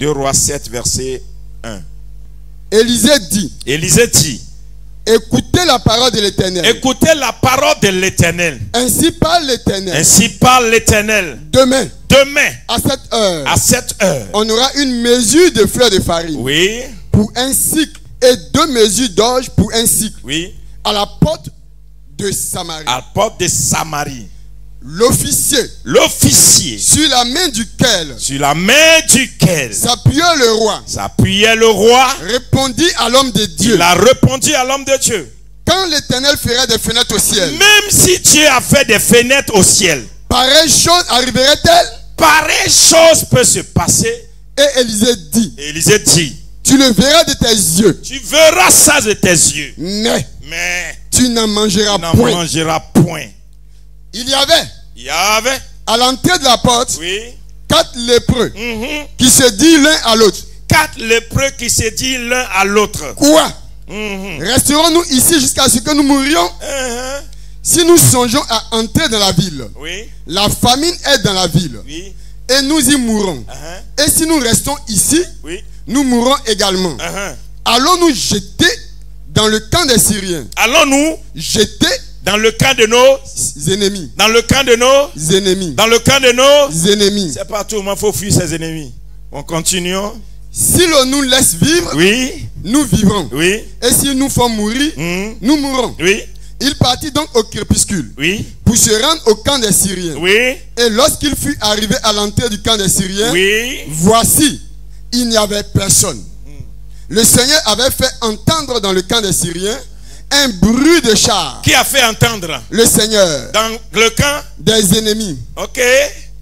2 Rois 7, verset 1. Élisée dit, écoutez la parole de l'Éternel. Écoutez la parole de l'Éternel. Ainsi parle l'Éternel. Ainsi parle l'Éternel. Demain, à cette heure, on aura une mesure de fleur de farine. Oui. Pour un cycle et 2 mesures d'orge pour un cycle. Oui. À la porte de Samarie. À la porte de Samarie. L'officier. Sur la main duquel. S'appuyait le roi. Répondit à l'homme de Dieu. Il a répondu à l'homme de Dieu. Quand l'Éternel ferait des fenêtres au ciel. Même si Dieu a fait des fenêtres au ciel. Pareille chose arriverait-elle? Pareille chose peut se passer. Et Élisée dit. Tu le verras de tes yeux. Tu verras ça de tes yeux. Mais tu n'en mangeras point. Il y avait à l'entrée de la porte 4 lépreux qui se disent l'un à l'autre. 4 lépreux qui se disent l'un à l'autre. Quoi? Resterons-nous ici jusqu'à ce que nous mourions? Si nous songeons à entrer dans la ville, la famine est dans la ville, et nous y mourrons. Et si nous restons ici, nous mourrons également. Allons-nous jeter dans le camp des Syriens? Allons-nous jeter dans le camp de nos ennemis? Dans le camp de nos ennemis. Dans le camp de nos ennemis. C'est pas tout, il faut fuir ses ennemis. On continue. Si l'on nous laisse vivre, nous vivrons. Et si nous font mourir, nous mourrons. Il partit donc au crépuscule pour se rendre au camp des Syriens. Et lorsqu'il fut arrivé à l'entrée du camp des Syriens, voici, il n'y avait personne. Le Seigneur avait fait entendre dans le camp des Syriens un bruit de chars. Qui a fait entendre? Le Seigneur. Dans le camp des ennemis. Ok.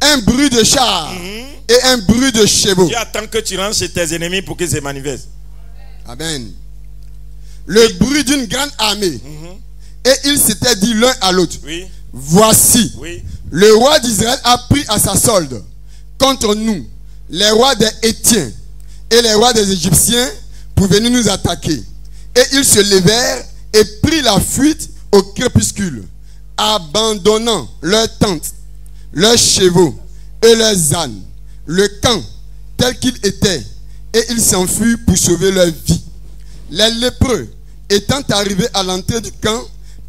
Un bruit de chars et un bruit de chevaux. Dieu attend que tu rentres chez tes ennemis pour qu'ils se manifestent. Amen. Le bruit d'une grande armée. Et ils s'étaient dit l'un à l'autre. Voici, le roi d'Israël a pris à sa solde contre nous les rois des Hétiens et les rois des Égyptiens pour venir nous attaquer. Et ils se levèrent et prirent la fuite au crépuscule, abandonnant leurs tentes, leurs chevaux et leurs ânes, le camp tel qu'il était, et ils s'enfuirent pour sauver leur vie. Les lépreux, étant arrivés à l'entrée du camp,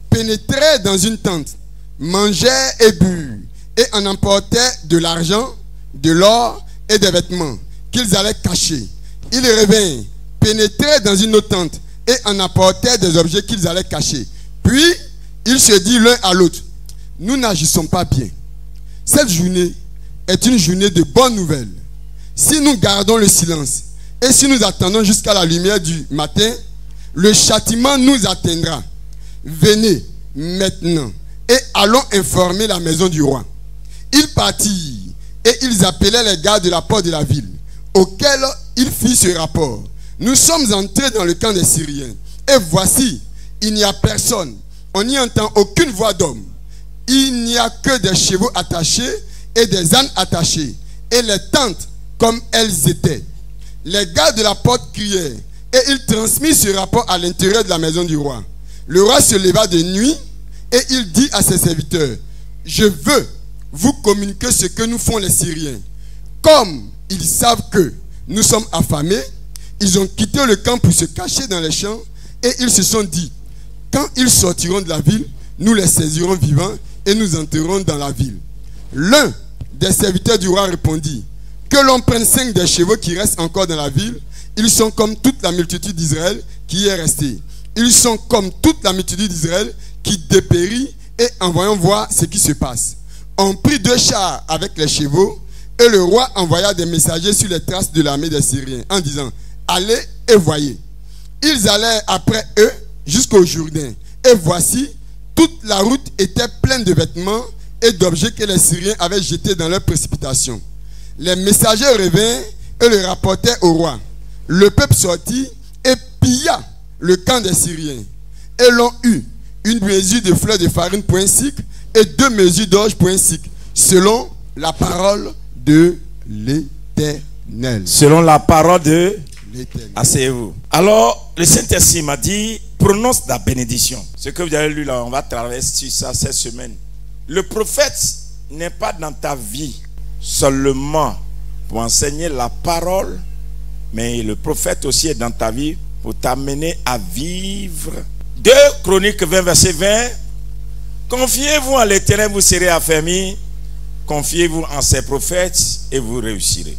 pénétrèrent dans une tente, mangèrent et burent, et en emportèrent de l'argent, de l'or et des vêtements qu'ils allaient cacher. Ils revinrent, pénétrèrent dans une autre tente, et en apportèrent des objets qu'ils allaient cacher. Puis, ils se dirent l'un à l'autre, nous n'agissons pas bien. Cette journée est une journée de bonnes nouvelles. Si nous gardons le silence, et si nous attendons jusqu'à la lumière du matin, le châtiment nous atteindra. Venez maintenant, et allons informer la maison du roi. Ils partirent, et ils appelaient les gardes de la porte de la ville, auxquels ils firent ce rapport. Nous sommes entrés dans le camp des Syriens. Et voici, il n'y a personne. On n'y entend aucune voix d'homme. Il n'y a que des chevaux attachés et des ânes attachés. Et les tentes comme elles étaient. Les gardes de la porte crièrent. Et ils transmirent ce rapport à l'intérieur de la maison du roi. Le roi se leva de nuit et il dit à ses serviteurs, je veux vous communiquer ce que nous font les Syriens. Comme ils savent que nous sommes affamés, ils ont quitté le camp pour se cacher dans les champs et ils se sont dit, quand ils sortiront de la ville, nous les saisirons vivants et nous entrerons dans la ville. L'un des serviteurs du roi répondit, que l'on prenne 5 des chevaux qui restent encore dans la ville, ils sont comme toute la multitude d'Israël qui y est restée. Ils sont comme toute la multitude d'Israël qui dépérit et envoyons voir ce qui se passe. On prit 2 chars avec les chevaux et le roi envoya des messagers sur les traces de l'armée des Syriens en disant, allez et voyez. Ils allèrent après eux jusqu'au Jourdain. Et voici, toute la route était pleine de vêtements et d'objets que les Syriens avaient jetés dans leur précipitation. Les messagers revinrent et le rapportèrent au roi. Le peuple sortit et pilla le camp des Syriens. Et l'on eut une mesure de fleurs de farine pour un cycle et 2 mesures d'orge pour un cycle, selon la parole de l'Éternel. Selon la parole de l'Éternel. Asseyez-vous. Alors, le Saint-Esprit m'a dit, prononce la bénédiction. Ce que vous avez lu là, on va traverser ça cette semaine. Le prophète n'est pas dans ta vie seulement pour enseigner la parole Mais le prophète aussi est dans ta vie pour t'amener à vivre. 2 Chroniques 20, verset 20. Confiez-vous en l'Éternel, vous serez affermis. Confiez-vous en ses prophètes et vous réussirez.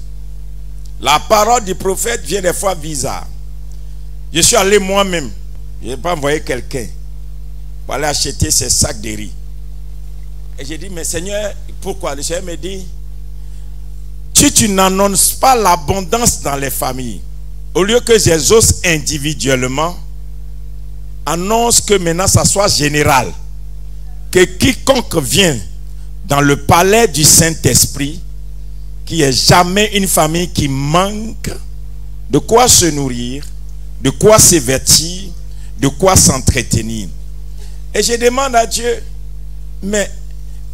La parole du prophète vient des fois bizarre. Je suis allé moi-même. Je n'ai pas envoyé quelqu'un pour aller acheter ces sacs de riz. Et j'ai dit, mais Seigneur, pourquoi? Le Seigneur me dit, tu n'annonces pas l'abondance dans les familles. Au lieu que j'exauce individuellement, annonce que maintenant ça soit général. Que quiconque vient dans le palais du Saint-Esprit, qu'il n'y ait jamais une famille qui manque de quoi se nourrir, de quoi se vêtir, de quoi s'entretenir. Et je demande à Dieu,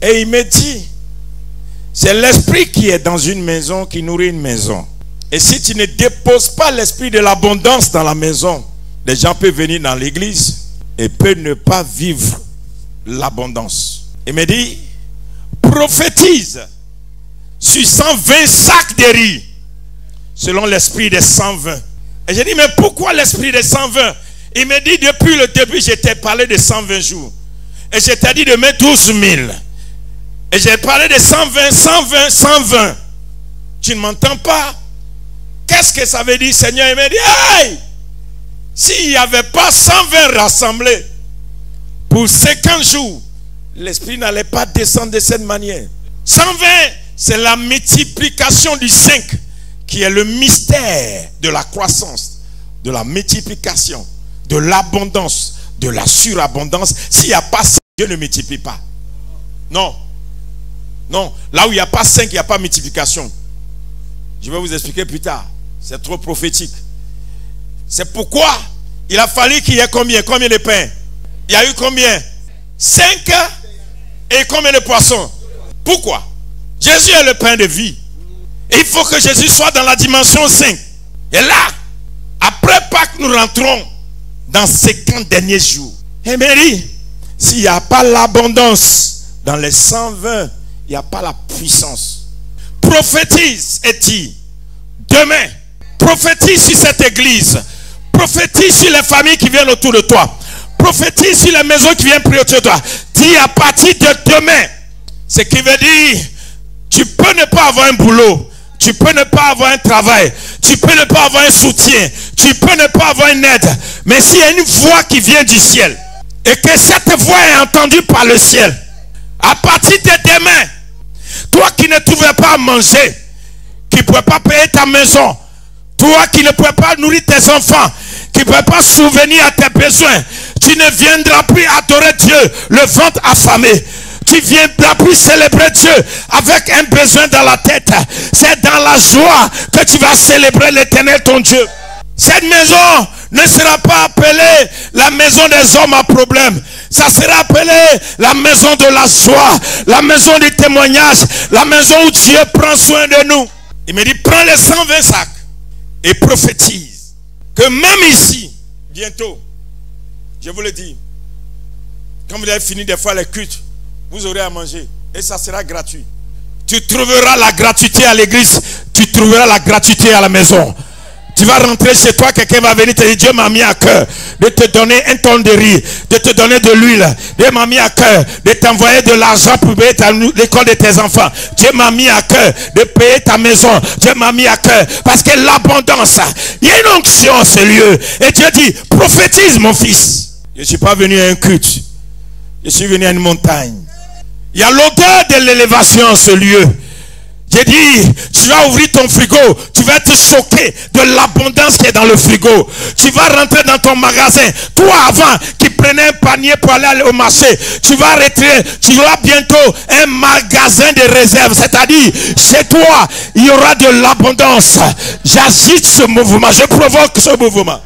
et il me dit, c'est l'esprit qui est dans une maison qui nourrit une maison. Et si tu ne déposes pas l'esprit de l'abondance dans la maison, les gens peuvent venir dans l'église et peuvent ne pas vivre l'abondance. Il me dit, prophétise sur 120 sacs de riz selon l'esprit des 120. Et j'ai dit, mais pourquoi l'esprit des 120? Il me dit, depuis le début, je t'ai parlé de 120 jours. Et je t'ai dit de mettre 12 000. Et j'ai parlé de 120, 120, 120. Tu ne m'entends pas? Qu'est-ce que ça veut dire, Seigneur? Il me dit, hey! S'il n'y avait pas 120 rassemblés pour 50 jours, l'esprit n'allait pas descendre de cette manière. 120, c'est la multiplication du 5 qui est le mystère de la croissance, de la multiplication, de l'abondance, de la surabondance. S'il n'y a pas 5, Dieu ne multiplie pas. Non. Non. Là où il n'y a pas 5, il n'y a pas multiplication. Je vais vous expliquer plus tard. C'est trop prophétique. C'est pourquoi il a fallu qu'il y ait combien? Combien de pains? Il y a eu combien? 5 et combien de poissons? Pourquoi? Jésus est le pain de vie. Et il faut que Jésus soit dans la dimension 5. Et là, après Pâques, nous rentrons dans ces 50 derniers jours. Et Mary, s'il n'y a pas l'abondance dans les 120, il n'y a pas la puissance. Prophétise et dis, demain, prophétise sur cette église. Prophétise sur les familles qui viennent autour de toi. Prophétise sur les maisons qui viennent prier autour de toi. Dis à partir de demain. Ce qui veut dire, tu peux ne pas avoir un boulot. Tu peux ne pas avoir un travail. Tu peux ne pas avoir un soutien. Tu peux ne pas avoir une aide. Mais s'il y a une voix qui vient du ciel, et que cette voix est entendue par le ciel, à partir de demain, toi qui ne trouvais pas à manger, qui ne pouvais pas payer ta maison, toi qui ne pouvais pas nourrir tes enfants, qui ne pouvais pas souvenir à tes besoins, tu ne viendras plus adorer Dieu le ventre affamé. Tu ne viendras plus célébrer Dieu avec un besoin dans la tête. C'est dans la joie que tu vas célébrer l'Éternel ton Dieu. Cette maison ne sera pas appelée la maison des hommes à problème. Ça sera appelé la maison de la joie, la maison du témoignage, la maison où Dieu prend soin de nous. Il me dit, prends les 120 sacs et prophétise que même ici, bientôt, je vous le dis, quand vous avez fini des fois les cultes, vous aurez à manger et ça sera gratuit. Tu trouveras la gratuité à l'église, tu trouveras la gratuité à la maison. Tu vas rentrer chez toi, quelqu'un va venir te dire, Dieu m'a mis à cœur de te donner un tonne de riz, de te donner de l'huile. Dieu m'a mis à cœur de t'envoyer de l'argent pour payer l'école de tes enfants. Dieu m'a mis à cœur de payer ta maison. Dieu m'a mis à cœur parce que l'abondance, il y a une onction en ce lieu. Et Dieu dit, prophétise mon fils. Je ne suis pas venu à un culte. Je suis venu à une montagne. Il y a l'odeur de l'élévation en ce lieu. J'ai dit, tu vas ouvrir ton frigo, tu vas être choqué de l'abondance qui est dans le frigo. Tu vas rentrer dans ton magasin. Toi avant qui prenais un panier pour aller au marché, tu vas retirer, tu auras bientôt un magasin de réserve. C'est-à-dire, chez toi, il y aura de l'abondance. J'agite ce mouvement, je provoque ce mouvement.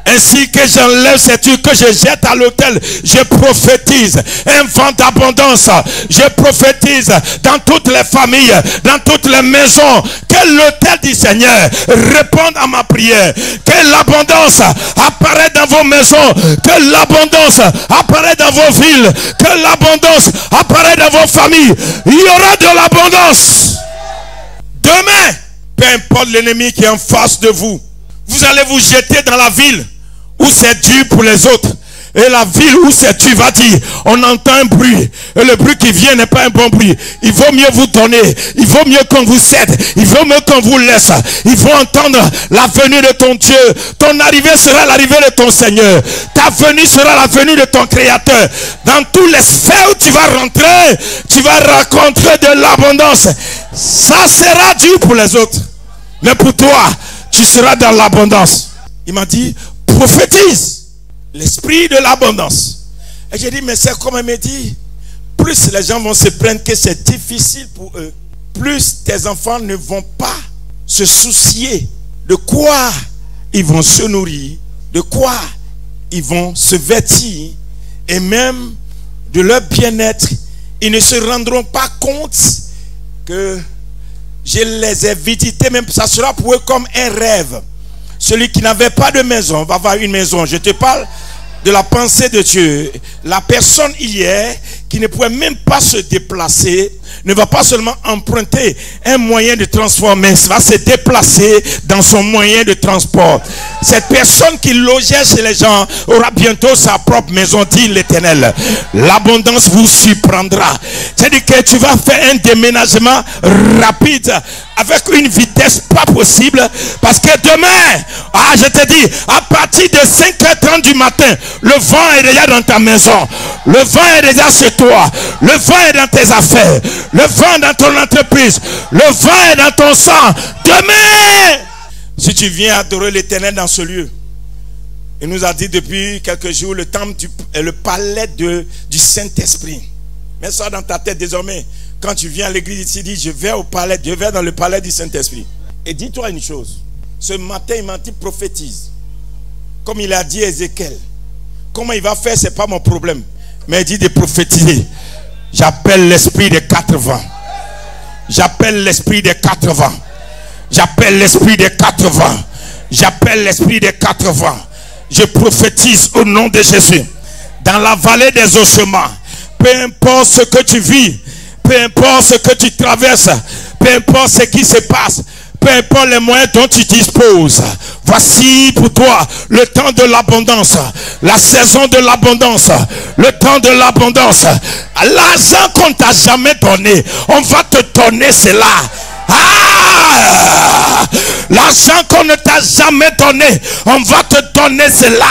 Ainsi que j'enlève cette huile que je jette à l'autel, je prophétise un vent d'abondance. Je prophétise dans toutes les familles, dans toutes les maisons, que l'autel du Seigneur réponde à ma prière. Que l'abondance apparaît dans vos maisons, que l'abondance apparaît dans vos villes, que l'abondance apparaît dans vos familles. Il y aura de l'abondance. Demain, peu importe l'ennemi qui est en face de vous, vous allez vous jeter dans la ville où c'est dur pour les autres. Et la ville où c'est dur va dire, on entend un bruit. Et le bruit qui vient n'est pas un bon bruit. Il vaut mieux vous donner. Il vaut mieux qu'on vous cède. Il vaut mieux qu'on vous laisse. Il faut entendre la venue de ton Dieu. Ton arrivée sera l'arrivée de ton Seigneur. Ta venue sera la venue de ton Créateur. Dans tous les sphères où tu vas rentrer, tu vas rencontrer de l'abondance. Ça sera dur pour les autres. Mais pour toi, tu seras dans l'abondance. Il m'a dit, prophétise. L'esprit de l'abondance. Et j'ai dit, mais c'est comme il me dit, plus les gens vont se plaindre que c'est difficile pour eux, plus tes enfants ne vont pas se soucier de quoi ils vont se nourrir, de quoi ils vont se vêtir, et même de leur bien-être. Ils ne se rendront pas compte que je les ai visités, même ça sera pour eux comme un rêve. Celui qui n'avait pas de maison va avoir une maison. Je te parle de la pensée de Dieu. La personne hier qui ne pouvait même pas se déplacer ne va pas seulement emprunter un moyen de transport, mais va se déplacer dans son moyen de transport. Cette personne qui logeait chez les gens aura bientôt sa propre maison, dit l'Éternel. L'abondance vous surprendra. C'est-à-dire que tu vas faire un déménagement rapide avec une vitesse pas possible, parce que demain, je te dis, à partir de 5h30 du matin, le vent est déjà dans ta maison, le vent est déjà chez toi, le vent est dans tes affaires, le vent dans ton entreprise, le vent est dans ton sang. Demain, si tu viens adorer l'Éternel dans ce lieu, il nous a dit depuis quelques jours, le temple est le palais du Saint-Esprit. Mets ça dans ta tête désormais. Quand tu viens à l'église ici, dis, je vais au palais, je vais dans le palais du Saint-Esprit. Et dis-toi une chose. Ce matin, il m'a dit, prophétise. Comme il a dit à Ézéchiel. Comment il va faire, ce n'est pas mon problème. Mais il dit de prophétiser. J'appelle l'esprit des 4 vents. J'appelle l'esprit des 4 vents. J'appelle l'esprit des 4 vents. J'appelle l'esprit des 4 vents. Je prophétise au nom de Jésus. Dans la vallée des ossements. Peu importe ce que tu vis. Peu importe ce que tu traverses. Peu importe ce qui se passe. Peu importe les moyens dont tu disposes. Voici pour toi le temps de l'abondance. La saison de l'abondance. Le temps de l'abondance. L'argent qu'on ne t'a jamais donné, on va te donner cela. L'argent qu'on ne t'a jamais donné, on va te donner cela.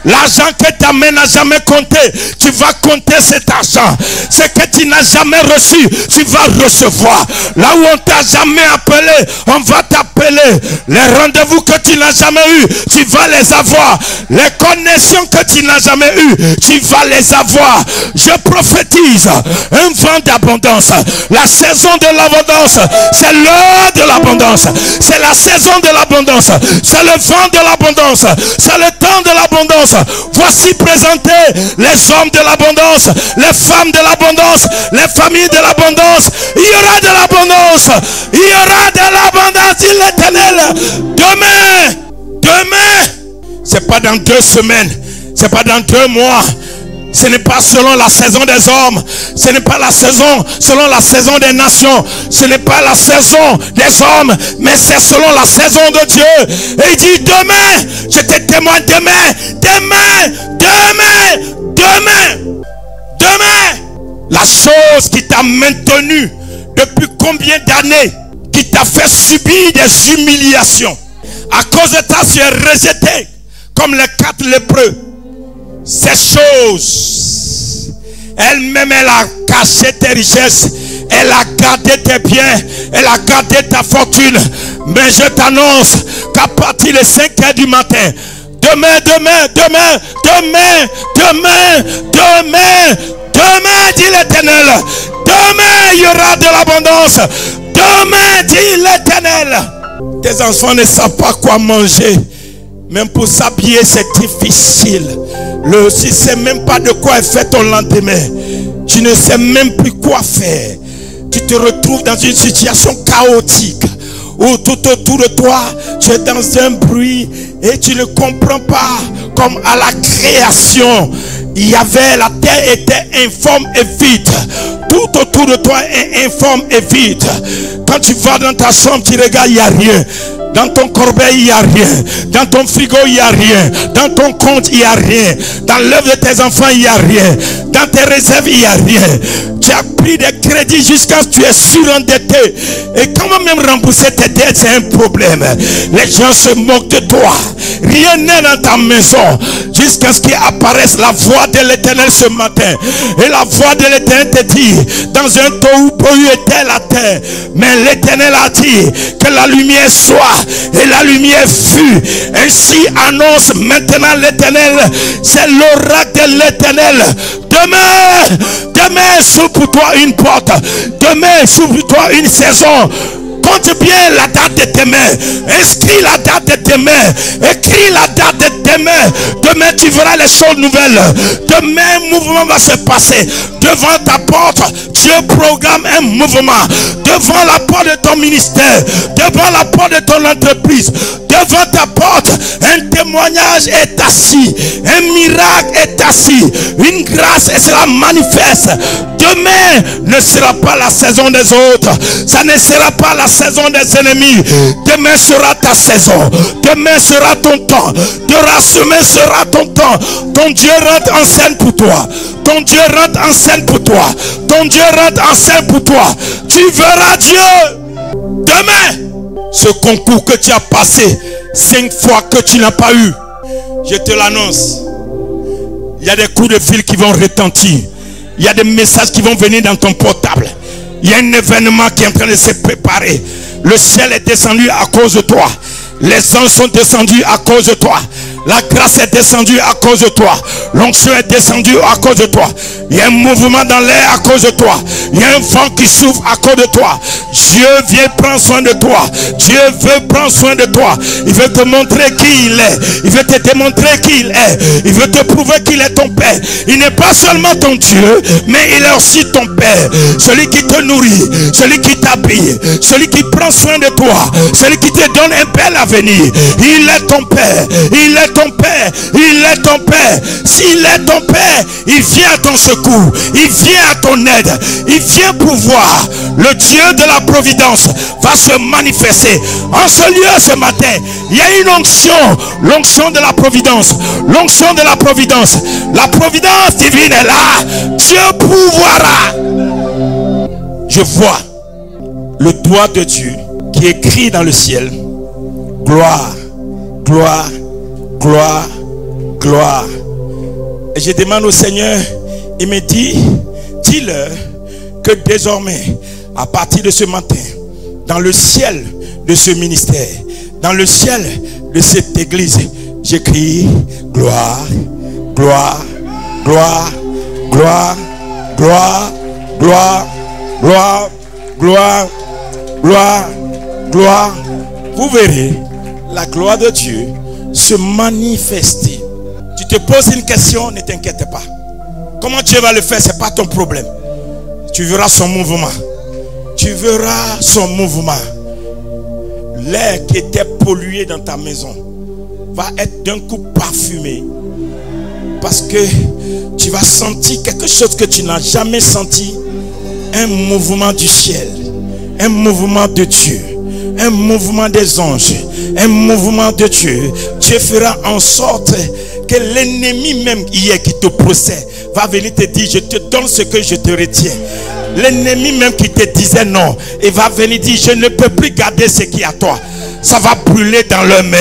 L'argent que ta main n'a jamais compté, tu vas compter cet argent. Ce que tu n'as jamais reçu, tu vas recevoir. Là où on t'a jamais appelé, on va t'appeler. Les rendez-vous que tu n'as jamais eu, tu vas les avoir. Les connexions que tu n'as jamais eues, tu vas les avoir. Je prophétise un vent d'abondance. La saison de l'abondance, c'est l'heure de l'abondance. C'est la saison de l'abondance. C'est le vent de l'abondance. C'est le temps de l'abondance. Voici présentés les hommes de l'abondance, les femmes de l'abondance, les familles de l'abondance. Il y aura de l'abondance. Il y aura de l'abondance, dit l'Éternel. Demain, c'est pas dans 2 semaines, c'est pas dans 2 mois. Ce n'est pas selon la saison des hommes. Ce n'est pas la saison selon la saison des nations. Ce n'est pas la saison des hommes. Mais c'est selon la saison de Dieu. Et il dit demain, je te témoigne demain. La chose qui t'a maintenu depuis combien d'années, qui t'a fait subir des humiliations. À cause de ça, tu es rejeté comme les 4 lépreux. Ces choses, elle-même, elle a caché tes richesses, elle a gardé tes biens, elle a gardé ta fortune. Mais je t'annonce qu'à partir de 5h du matin, demain, dit l'Éternel, demain il y aura de l'abondance. Demain, dit l'Éternel. Tes enfants ne savent pas quoi manger. Même pour s'habiller, c'est difficile. Tu ne sais même pas de quoi est fait ton lendemain. Tu ne sais même plus quoi faire. Tu te retrouves dans une situation chaotique où tout autour de toi, tu es dans un bruit et tu ne comprends pas, comme à la création. il y avait, la terre était informe et vide. Tout autour de toi est informe et vide. Quand tu vas dans ta chambre, tu regardes, il n'y a rien. Dans ton corbeil, il n'y a rien. Dans ton frigo, il n'y a rien. Dans ton compte, il n'y a rien. Dans l'œuvre de tes enfants, il n'y a rien. Dans tes réserves, il n'y a rien. Tu as pris des crédits jusqu'à ce que tu es surendetté. Et comment même rembourser tes dettes, c'est un problème. Les gens se moquent de toi. Rien n'est dans ta maison. Jusqu'à ce qu'il apparaisse la voix de l'Éternel ce matin. Et la voix de l'Éternel te dit, dans un tohu-bohu était la terre. Mais l'Éternel a dit que la lumière soit. Et la lumière fut. Ainsi annonce maintenant l'Éternel. C'est l'oracle de l'Éternel. Demain s'ouvre pour toi une porte. Demain s'ouvre pour toi une saison. Compte bien la date de demain. Inscris la date de demain. Écris la date de demain. Demain tu verras les choses nouvelles. Demain un mouvement va se passer. Devant ta porte, Dieu programme un mouvement. Devant la porte de ton ministère. Devant la porte de ton entreprise. Devant ta porte, un témoignage est assis. Un miracle est assis. Une grâce sera manifeste. Demain ne sera pas la saison des autres. Ça ne sera pas la saison des ennemis. Demain sera ta saison. Demain sera ton temps. Demain sera ton temps. Ton Dieu rentre en scène pour toi. Ton Dieu rentre en scène pour toi. Ton Dieu rentre en scène pour toi. Tu verras Dieu. Demain, ce concours que tu as passé 5 fois que tu n'as pas eu, je te l'annonce. Il y a des coups de fil qui vont retentir. Il y a des messages qui vont venir dans ton portable. Il y a un événement qui est en train de se préparer. Le ciel est descendu à cause de toi. Les anges sont descendus à cause de toi. La grâce est descendue à cause de toi. L'onction est descendue à cause de toi. Il y a un mouvement dans l'air à cause de toi. Il y a un vent qui souffle à cause de toi. Dieu vient prendre soin de toi. Dieu veut prendre soin de toi. Il veut te montrer qui il est. Il veut te démontrer qui il est. Il veut te prouver qu'il est ton Père. Il n'est pas seulement ton Dieu, mais il est aussi ton Père. Celui qui te nourrit, celui qui t'habille, celui qui prend soin de toi, celui qui te donne un bel avenir. Il est ton Père. Il est ton Père. Il est ton Père. S'il est ton Père, il vient à ton secours. Il vient à ton aide. Il vient pouvoir. Le Dieu de la providence va se manifester en ce lieu ce matin. Il y a une onction. L'onction de la providence. L'onction de la providence. La providence divine est là. Dieu pouvoira. Je vois le doigt de Dieu qui écrit dans le ciel. Gloire, gloire, gloire, gloire. Et je demande au Seigneur, il me dit, dis-leur que désormais, à partir de ce matin, dans le ciel de ce ministère, dans le ciel de cette église, j'écris gloire, gloire, gloire, gloire, gloire, gloire, gloire, gloire, gloire, gloire. Vous verrez la gloire de Dieu se manifester. Tu te poses une question, ne t'inquiète pas. Comment Dieu va le faire, ce n'est pas ton problème. Tu verras son mouvement. Tu verras son mouvement. L'air qui était pollué dans ta maison va être d'un coup parfumé. Parce que tu vas sentir quelque chose que tu n'as jamais senti. Un mouvement du ciel. Un mouvement de Dieu. Un mouvement des anges. Un mouvement de Dieu. Dieu fera en sorte que l'ennemi même hier qui te procède va venir te dire, je te donne ce que je te retiens. L'ennemi même qui te disait non, il va venir dire, je ne peux plus garder ce qui est à toi. Ça va brûler dans leurs mains.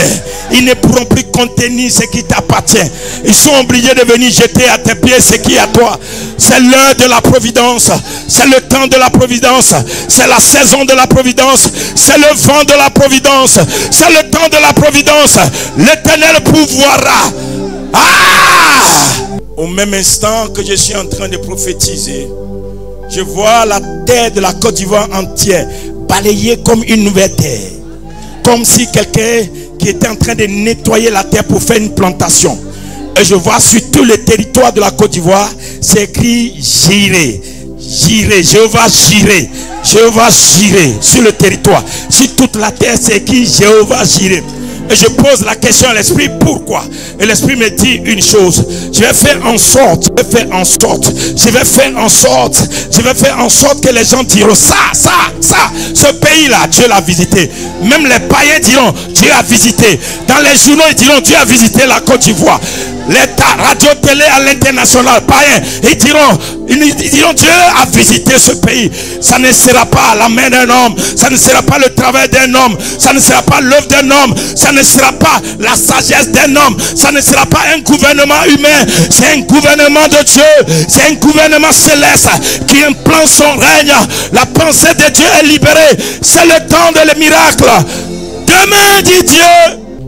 Ils ne pourront plus contenir ce qui t'appartient. Ils sont obligés de venir jeter à tes pieds ce qui est à toi. C'est l'heure de la providence. C'est le temps de la providence. C'est la saison de la providence. C'est le vent de la providence. C'est le temps de la providence. L'Éternel pourvoira. Au même instant que je suis en train de prophétiser, je vois la terre de la Côte d'Ivoire entière balayée comme une nouvelle terre. Comme si quelqu'un qui était en train de nettoyer la terre pour faire une plantation. Et je vois sur tout le territoire de la Côte d'Ivoire, c'est écrit Jireh. Jireh, Jéhovah Jireh. Jéhovah Jireh sur le territoire. Sur toute la terre, c'est écrit Jéhovah Jireh. Et je pose la question à l'esprit, pourquoi? Et l'esprit me dit une chose: je vais faire en sorte que les gens diront ça, ce pays-là, Dieu l'a visité. Même les païens diront, Dieu a visité. Dans les journaux, ils diront, Dieu a visité la Côte d'Ivoire. Les radio-télé à l'international, païens, ils diront, Dieu a visité ce pays. Ça ne sera pas la main d'un homme, ça ne sera pas le travail d'un homme, ça ne sera pas l'œuvre d'un homme, ça ne sera pas la sagesse d'un homme, ça ne sera pas un gouvernement humain, c'est un gouvernement de Dieu, c'est un gouvernement céleste qui implante son règne. La pensée de Dieu est libérée, c'est le temps de les miracles. Demain, dit Dieu,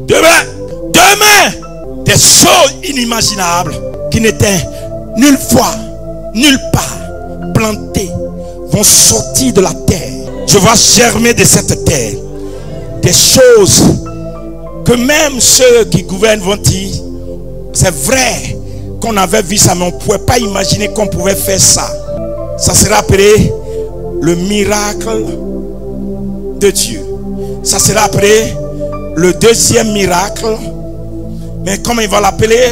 demain, des choses inimaginables qui n'étaient nulle fois, nulle part plantées vont sortir de la terre. Je vois germer de cette terre des choses que même ceux qui gouvernent vont dire, c'est vrai qu'on avait vu ça, mais on ne pouvait pas imaginer qu'on pouvait faire ça. Ça sera appelé le miracle de Dieu. Ça sera appelé le deuxième miracle. Mais comment ils vont l'appeler?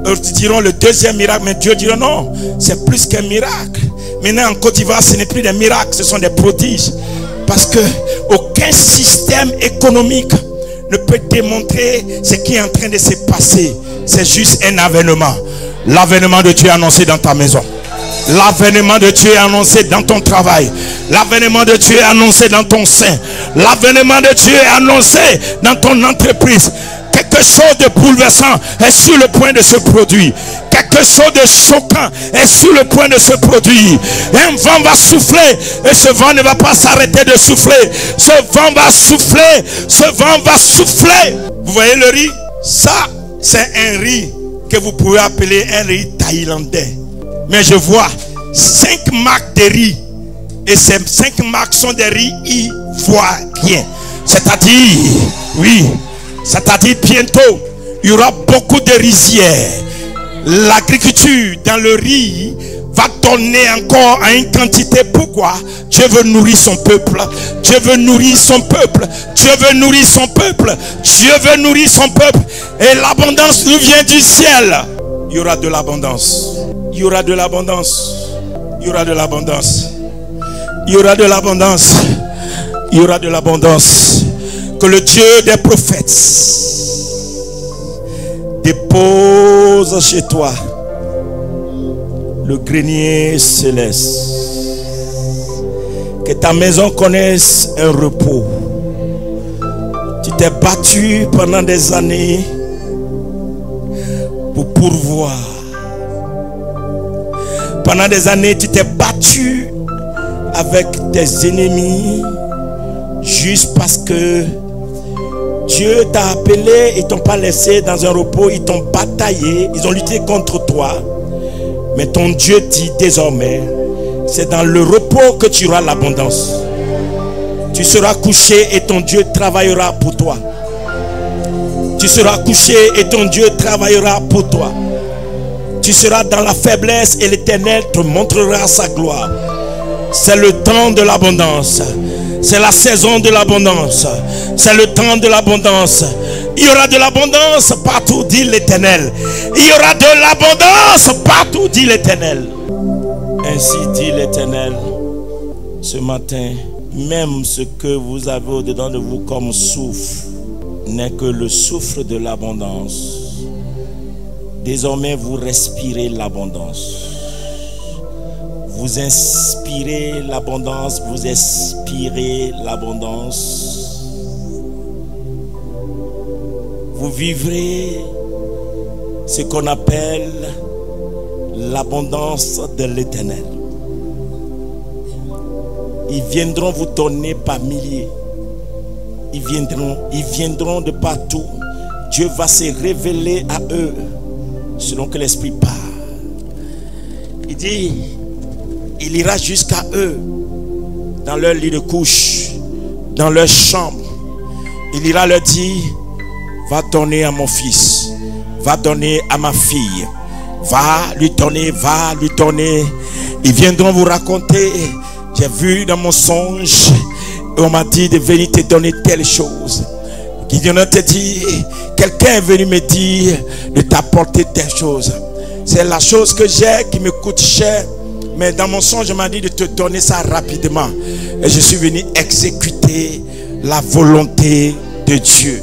Ils diront le deuxième miracle, mais Dieu dira non, c'est plus qu'un miracle. Maintenant en Côte d'Ivoire, ce n'est plus des miracles, ce sont des prodiges. Parce que aucun système économique ne peut démontrer ce qui est en train de se passer. C'est juste un avènement. L'avènement de Dieu est annoncé dans ta maison. L'avènement de Dieu est annoncé dans ton travail. L'avènement de Dieu est annoncé dans ton sein. L'avènement de Dieu est annoncé dans ton entreprise. Quelque chose de bouleversant est sur le point de se produire. Quelque chose de choquant est sur le point de se produire. Un vent va souffler et ce vent ne va pas s'arrêter de souffler. Ce vent va souffler. Ce vent va souffler. Vous voyez le riz? Ça, c'est un riz que vous pouvez appeler un riz thaïlandais. Mais je vois 5 marques de riz. Et ces 5 marques sont des riz ivoiriens. C'est-à-dire, oui, c'est-à-dire bientôt, il y aura beaucoup de rizières. L'agriculture dans le riz va donner encore à une quantité. Pourquoi? Dieu veut nourrir son peuple. Dieu veut nourrir son peuple. Dieu veut nourrir son peuple. Dieu veut nourrir son peuple. Et l'abondance nous vient du ciel. Il y aura de l'abondance. Il y aura de l'abondance. Il y aura de l'abondance. Il y aura de l'abondance. Il y aura de l'abondance. Que le Dieu des prophètes dépose chez toi le grenier céleste. Que ta maison connaisse un repos. Tu t'es battu pendant des années pour pourvoir. Pendant des années, tu t'es battu avec tes ennemis juste parce que Dieu t'a appelé, ils t'ont pas laissé dans un repos, ils t'ont bataillé, ils ont lutté contre toi. Mais ton Dieu dit désormais, c'est dans le repos que tu auras l'abondance. Tu seras couché et ton Dieu travaillera pour toi. Tu seras couché et ton Dieu travaillera pour toi. Tu seras dans la faiblesse et l'Éternel te montrera sa gloire. C'est le temps de l'abondance. C'est la saison de l'abondance. C'est le temps de l'abondance. Il y aura de l'abondance partout, dit l'Éternel. Il y aura de l'abondance partout, dit l'Éternel. Ainsi dit l'Éternel. Ce matin, même ce que vous avez au-dedans de vous comme souffle n'est que le souffle de l'abondance. Désormais, vous respirez l'abondance. Vous inspirez l'abondance, vous expirez l'abondance. Vous vivrez ce qu'on appelle l'abondance de l'Éternel. Ils viendront vous donner par milliers. Ils viendront de partout. Dieu va se révéler à eux selon que l'Esprit parle. Il dit, il ira jusqu'à eux dans leur lit de couche, dans leur chambre. Il ira leur dire, va donner à mon fils, va donner à ma fille, va lui donner. Ils viendront vous raconter, j'ai vu dans mon songe, et on m'a dit de venir te donner telle chose. Gideon te dit, quelqu'un est venu me dire de t'apporter telle chose. C'est la chose que j'ai qui me coûte cher. Mais dans mon songe, je m'ai dit de te donner ça rapidement. Et je suis venu exécuter la volonté de Dieu.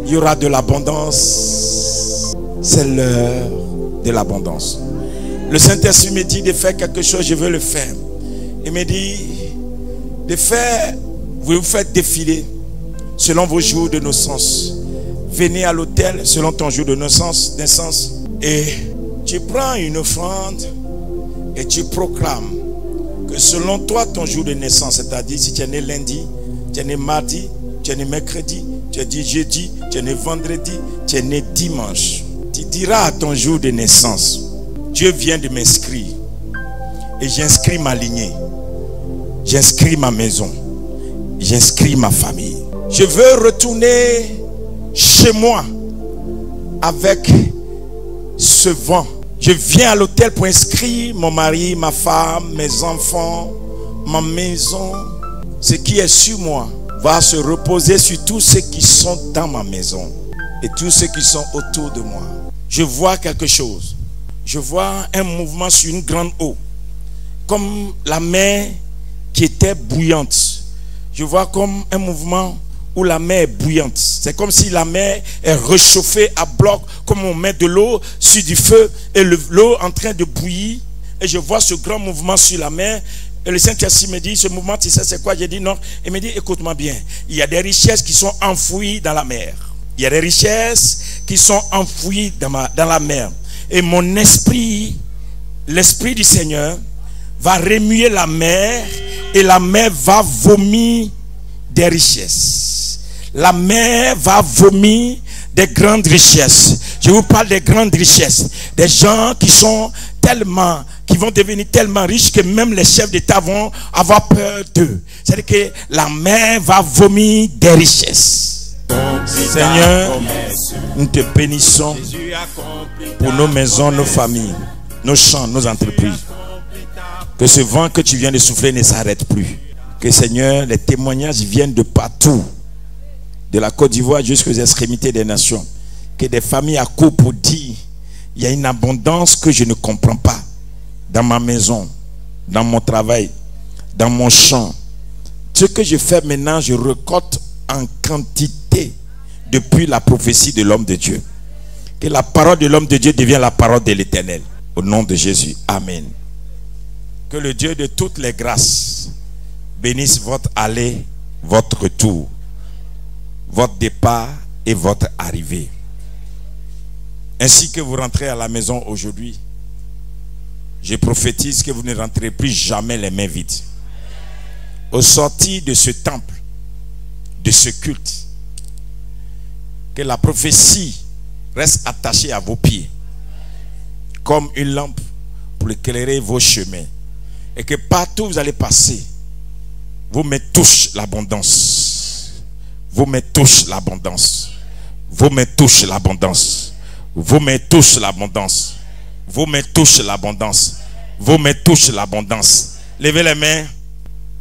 Il y aura de l'abondance. C'est l'heure de l'abondance. Le Saint-Esprit me dit de faire quelque chose, je veux le faire. Il me dit de faire, vous faites défiler selon vos jours de naissance. Venez à l'hôtel selon ton jour de naissance. Et tu prends une offrande et tu proclames que selon toi, ton jour de naissance, c'est-à-dire si tu es né lundi, tu es né mardi, tu es né mercredi, tu es né jeudi, tu es né vendredi, tu es né dimanche. Tu diras à ton jour de naissance, Dieu vient de m'inscrire et j'inscris ma lignée, j'inscris ma maison, j'inscris ma famille. Je veux retourner chez moi avec ce vent. Je viens à l'hôtel pour inscrire mon mari, ma femme, mes enfants, ma maison. Ce qui est sur moi va se reposer sur tous ceux qui sont dans ma maison et tous ceux qui sont autour de moi. Je vois quelque chose. Je vois un mouvement sur une grande eau, comme la mer qui était bouillante. Je vois comme un mouvement où la mer est bouillante. C'est comme si la mer est réchauffée à bloc, comme on met de l'eau sur du feu et l'eau en train de bouillir. Et je vois ce grand mouvement sur la mer. Et le Saint-Esprit me dit, ce mouvement, tu sais c'est quoi? J'ai dit non. Il me dit, écoute-moi bien. Il y a des richesses qui sont enfouies dans la mer. Il y a des richesses qui sont enfouies dans la mer. Et mon esprit, l'esprit du Seigneur, va remuer la mer et la mer va vomir des richesses. La mer va vomir des grandes richesses. Je vous parle des grandes richesses. Des gens qui vont devenir tellement riches que même les chefs d'État vont avoir peur d'eux. C'est-à-dire que la mer va vomir des richesses. Seigneur, nous te bénissons pour nos maisons, nos familles, nos champs, nos entreprises. Que ce vent que tu viens de souffler ne s'arrête plus. Que Seigneur, les témoignages viennent de partout, de la Côte d'Ivoire jusqu'aux extrémités des nations. Que des familles accourent pour dire, il y a une abondance que je ne comprends pas dans ma maison, dans mon travail, dans mon champ. Ce que je fais maintenant, je récolte en quantité depuis la prophétie de l'homme de Dieu. Que la parole de l'homme de Dieu devienne la parole de l'Éternel. Au nom de Jésus. Amen. Que le Dieu de toutes les grâces bénisse votre aller, votre retour, votre départ et votre arrivée. Ainsi que vous rentrez à la maison aujourd'hui, je prophétise que vous ne rentrez plus jamais les mains vides. Au sortir de ce temple, de ce culte, que la prophétie reste attachée à vos pieds comme une lampe pour éclairer vos chemins, et que partout où vous allez passer, vous me touchez l'abondance, vous me touchez l'abondance, vous me touchez l'abondance, vous me touchez l'abondance, vous me touchez l'abondance, vous me touchez l'abondance. Levez les mains.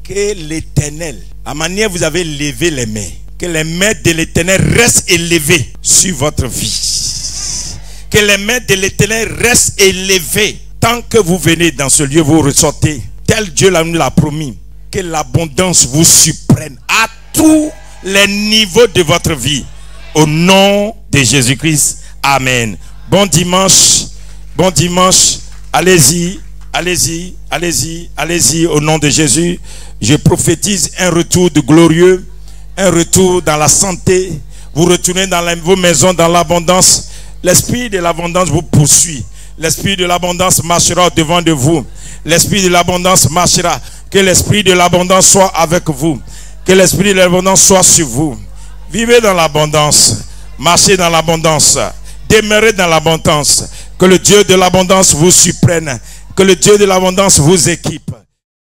Que l'Éternel, à manière vous avez levé les mains, que les mains de l'Éternel restent élevées sur votre vie. Que les mains de l'Éternel restent élevées. Tant que vous venez dans ce lieu, vous ressortez, tel Dieu nous l'a promis. Que l'abondance vous surprenne à tous les niveaux de votre vie. Au nom de Jésus-Christ. Amen. Bon dimanche. Bon dimanche. Allez-y. Allez-y. Allez-y. Allez-y. Au nom de Jésus. Je prophétise un retour de glorieux. Un retour dans la santé. Vous retournez dans vos maisons dans l'abondance. L'esprit de l'abondance vous poursuit. L'esprit de l'abondance marchera devant de vous. L'esprit de l'abondance marchera. Que l'esprit de l'abondance soit avec vous. Que l'esprit de l'abondance soit sur vous. Vivez dans l'abondance. Marchez dans l'abondance. Demeurez dans l'abondance. Que le Dieu de l'abondance vous surprenne. Que le Dieu de l'abondance vous équipe.